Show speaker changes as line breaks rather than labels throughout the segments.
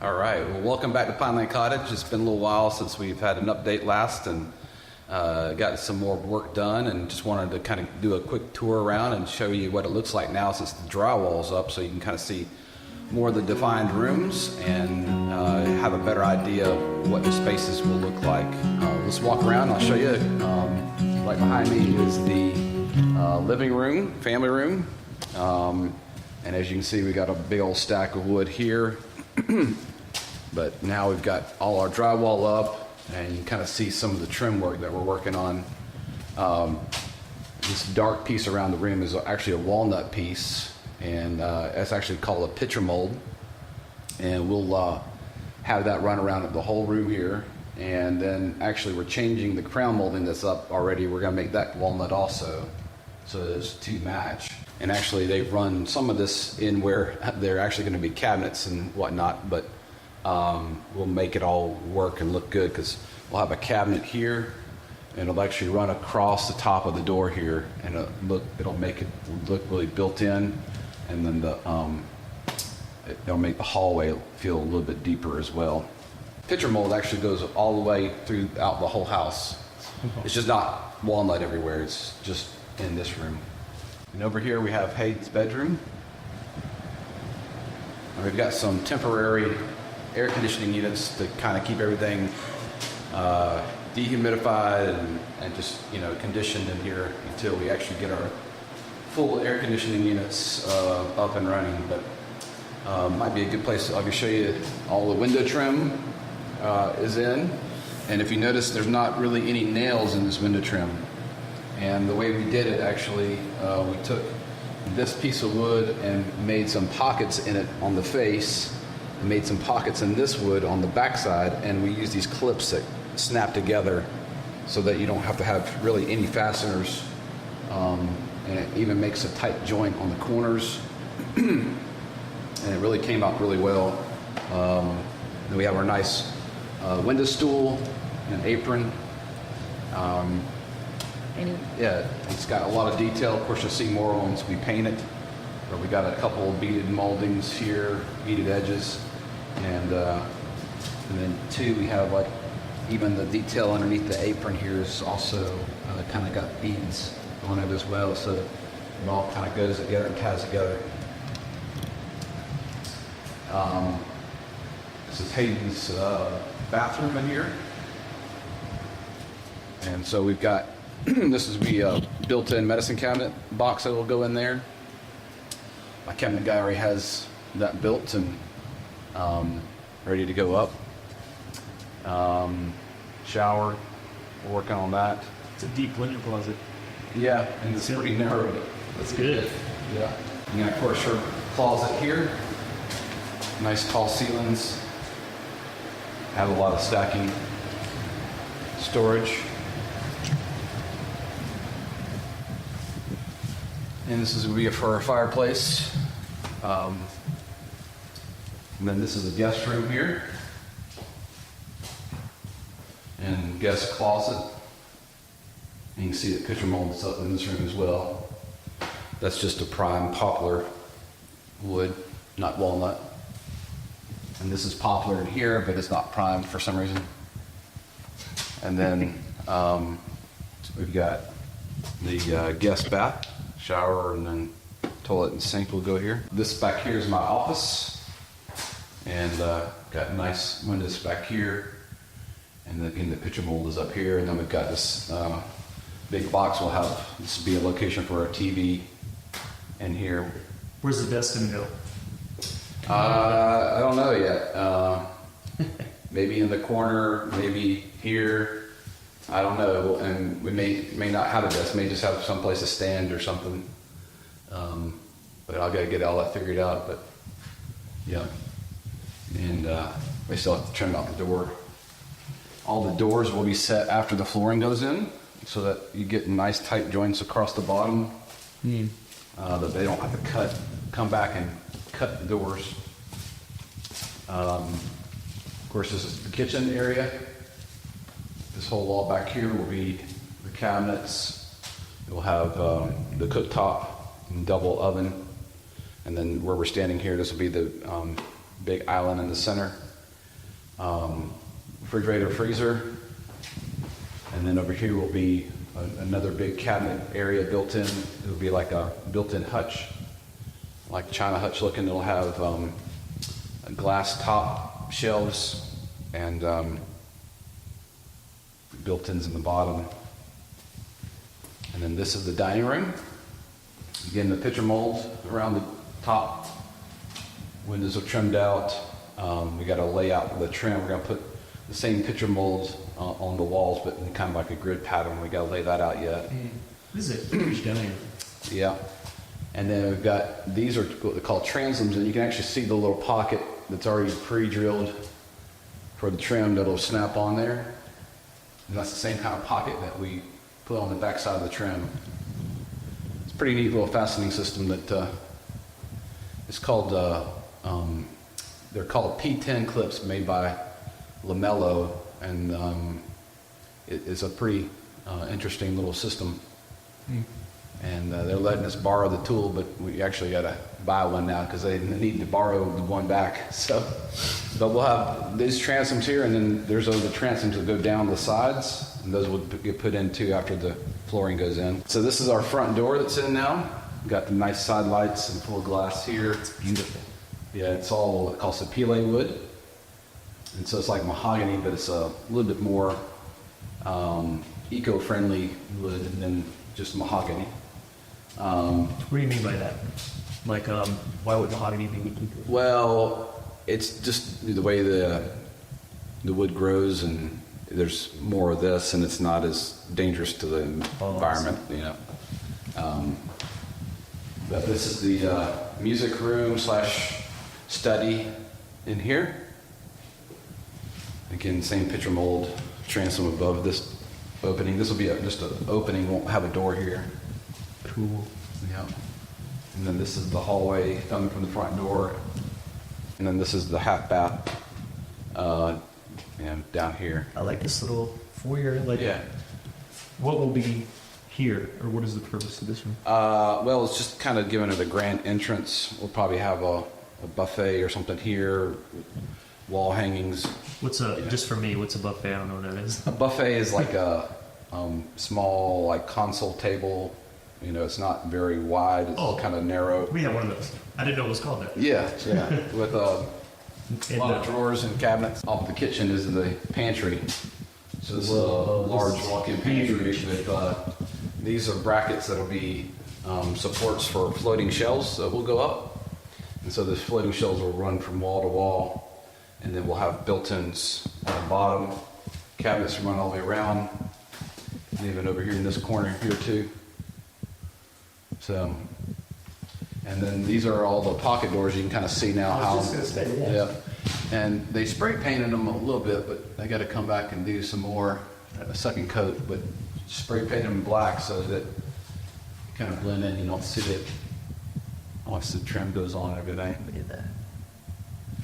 All right, well, welcome back to Pineland Cottage. It's been a little while since we've had an update last and got some more work done, and just wanted to kind of do a quick tour around and show you what it looks like now since the drywall's up, so you can kind of see more of the defined rooms and have a better idea of what the spaces will look like. Let's walk around, I'll show you. Right behind me is the living room, family room. And as you can see, we got a big old stack of wood here. But now we've got all our drywall up, and you can kind of see some of the trim work that we're working on. This dark piece around the room is actually a walnut piece, and it's actually called a picture mold. And we'll have that run around the whole room here. And then actually we're changing the crown molding that's up already. We're gonna make that walnut also, so there's two match. And actually they've run some of this in where they're actually gonna be cabinets and whatnot, but we'll make it all work and look good, because we'll have a cabinet here, and it'll actually run across the top of the door here, and it'll make it look really built in, and then it'll make the hallway feel a little bit deeper as well. Picture mold actually goes all the way throughout the whole house. It's just not walnut everywhere, it's just in this room. And over here we have Hayden's bedroom. And we've got some temporary air conditioning units to kind of keep everything dehumidified and just, you know, conditioned in here until we actually get our full air conditioning units up and running. But might be a good place. I can show you all the window trim is in. And if you notice, there's not really any nails in this window trim. And the way we did it, actually, we took this piece of wood and made some pockets in it on the face, made some pockets in this wood on the backside, and we used these clips that snap together so that you don't have to have really any fasteners. And it even makes a tight joint on the corners. And it really came out really well. Then we have our nice window stool and apron. Yeah, it's got a lot of detail. Of course, you'll see more once we paint it. But we got a couple of beaded moldings here, beaded edges, and then too, we have like even the detail underneath the apron here is also kind of got beads on it as well, so it all kind of goes together and ties together. This is Hayden's bathroom in here, and so we've got. This is the built-in medicine cabinet box that will go in there. My cabinet guy already has that built and ready to go up. Shower, we're working on that.
It's a deep linen closet.
Yeah, and it's pretty narrow.
That's good.
Yeah. And then of course her closet here. Nice tall ceilings. Have a lot of stacking storage. And this is going to be for our fireplace. And then this is a guest room here. And guest closet. And you can see the picture mold that's up in this room as well. That's just a prime poplar wood, not walnut. And this is poplar in here, but it's not primed for some reason. And then we've got the guest bath. Shower, and then toilet and sink will go here. This back here is my office, and got nice windows back here, and again the picture mold is up here, and then we've got this big box. We'll have this will be a location for our TV in here.
Where's the desk gonna go?
I don't know yet. Maybe in the corner, maybe here. I don't know, and we may not have a desk, may just have some place to stand or something. But I'll gotta get all that figured out, but yeah. And we still have to trim out the door. All the doors will be set after the flooring goes in, so that you get nice tight joints across the bottom. That they don't have to come back and cut the doors. Of course, this is the kitchen area. This whole wall back here will be the cabinets. It will have the cooktop and double oven. And then where we're standing here, this will be the big island in the center. refrigerator, freezer. And then over here will be another big cabinet area built in. It'll be like a built-in hutch, like China hutch looking. It'll have glass top shelves and built-ins in the bottom. And then this is the dining room. Again, the picture molds around the top. Windows are trimmed out. We got a layout for the trim. We're going to put the same picture molds on the walls, but in kind of like a grid pattern. We got to lay that out yet.
This is a huge dining room.
Yeah. And then we've got, these are what they call transoms, and you can actually see the little pocket that's already pre-drilled for the trim that'll snap on there. And that's the same kind of pocket that we put on the back side of the trim. It's a pretty neat little fastening system that it's called, they're called P10 clips made by Lamello, and it's a pretty interesting little system. And they're letting us borrow the tool, but we actually got to buy one now because they need to borrow the one back. So, but we'll have these transoms here, and then there's other transoms that go down the sides, and those will get put in too after the flooring goes in. So this is our front door that's in now. Got the nice side lights and full glass here.
It's beautiful.
Yeah, it's all called sapele wood, and so it's like mahogany, but it's a little bit more eco-friendly wood than just mahogany.
What do you mean by that? Like, why would mahogany be eco?
Well, it's just the way the wood grows, and there's more of this, and it's not as dangerous to the environment, you know. But this is the music room / study in here. Again, same picture mold transom above this opening. This will be just an opening, won't have a door here.
Cool.
Yeah. And then this is the hallway coming from the front door. And then this is the half bath down here.
I like this little foyer. Like,
Yeah.
what will be here, or what is the purpose of this room?
Well, it's just kind of giving it a grand entrance. We'll probably have a buffet or something here, wall hangings.
What's just for me? What's a buffet? I don't know what that is.
A buffet is like a small like console table. You know, it's not very wide. It's kind of narrow.
We have one of those. I didn't know it was called that.
Yeah, yeah. With a
And,
lot of drawers and cabinets. Off the kitchen is the pantry. So this is a large walk-in pantry with these are brackets that'll be supports for floating shelves that will go up. And so the floating shelves will run from wall to wall, and then we'll have built-ins at the bottom. Cabinets run all the way around, and even over here in this corner here too. So, and then these are all the pocket doors. You can kind of see now
I
how.
was just gonna say, yeah.
And they spray painted them a little bit, but they got to come back and do some more, a second coat. But spray painted them black so that you kind of blend in. You don't see it once the trim goes on and everything.
Look at that.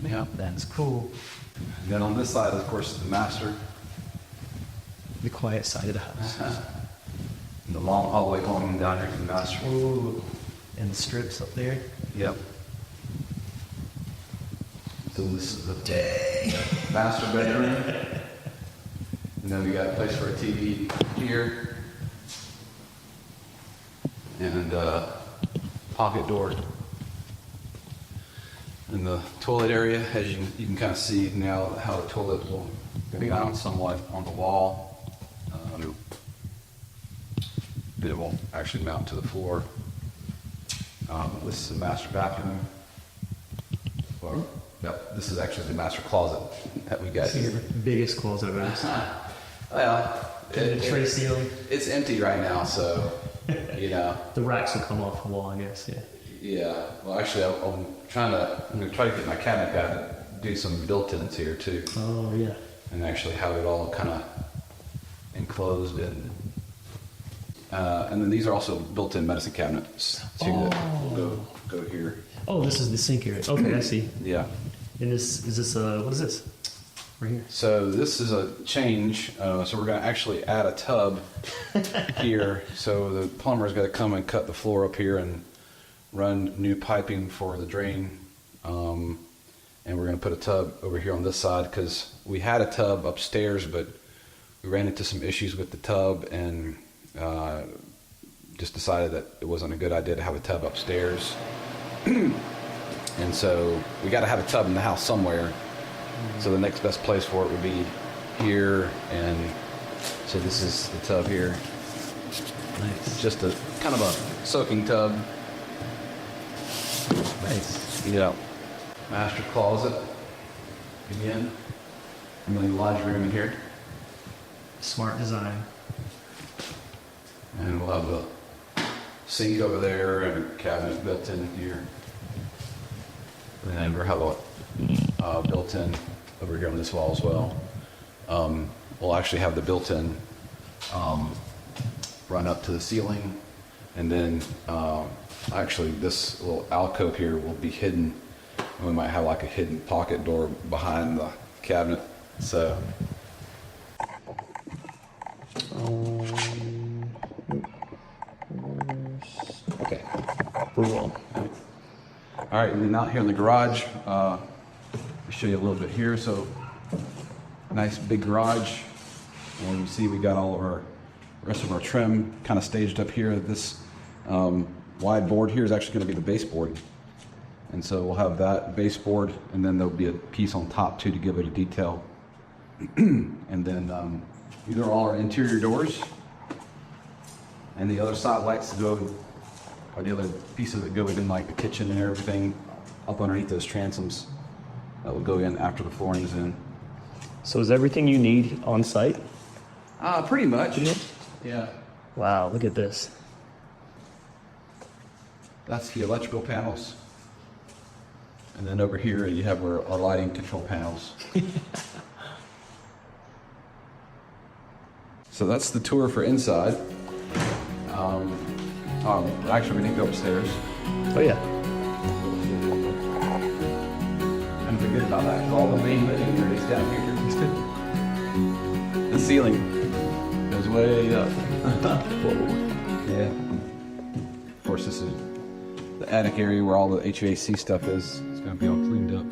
Yeah.
That's cool.
And then on this side, of course, is the master.
The quiet side of the house.
And the long hallway going down here to the master.
Ooh. And the strips up there.
Yep. So this is the master bedroom. And then we got a place for a TV here. And pocket door. In the toilet area, as you can kind of see now how the toilet will go down somewhat on the wall. But it won't actually mount to the floor. This is the master bathroom. Or, yep, this is actually the master closet that we got.
This is your biggest closet I've ever seen.
Well,
The tray ceiling.
it's empty right now, so, you know.
The racks will come off the wall, I guess. Yeah.
Yeah, well, actually, I'm going to try to get my cabinet guy to do some built-ins here too,
Oh yeah.
and actually have it all kind of enclosed and then these are also built-in medicine cabinets too that will go here.
Oh, this is the sink area. Okay, I see.
Yeah.
And this is this what is this? Right here.
So this is a change. So we're going to actually add a tub here. So the plumber's got to come and cut the floor up here and run new piping for the drain. and we're going to put a tub over here on this side because we had a tub upstairs, but we ran into some issues with the tub and just decided that it wasn't a good idea to have a tub upstairs. And so we got to have a tub in the house somewhere. So the next best place for it would be here, and so this is the tub here.
Nice.
Just a kind of a soaking tub.
Nice.
Yeah. Master closet again. And then laundry room in here.
Smart design.
And we'll have a sink over there and a cabinet built in here. And we'll have a built-in over here on this wall as well. We'll actually have the built-in run up to the ceiling, and then actually this little alcove here will be hidden. We might have like a hidden pocket door behind the cabinet. So. Okay.
Drywall.
All right, and then out here in the garage, I'll show you a little bit here. So, nice big garage. And you see we got all of our rest of our trim kind of staged up here. This wide board here is actually going to be the baseboard. And so we'll have that baseboard, and then there'll be a piece on top too to give it a detail. And then these are all our interior doors. And the other side lights go, or the other pieces that go in like the kitchen and everything, up underneath those transoms that will go in after the flooring's in.
So is everything you need on site?
Pretty much. Yeah.
Wow, look at this.
That's the electrical panels. And then over here you have our lighting control panels. So that's the tour for inside. Actually, we didn't go upstairs.
Oh yeah.
And the good about that is all the main living area is down here.
It's good.
The ceiling goes way up. Yeah. Of course, this is the attic area where all the HVAC stuff is. It's going to be all cleaned up.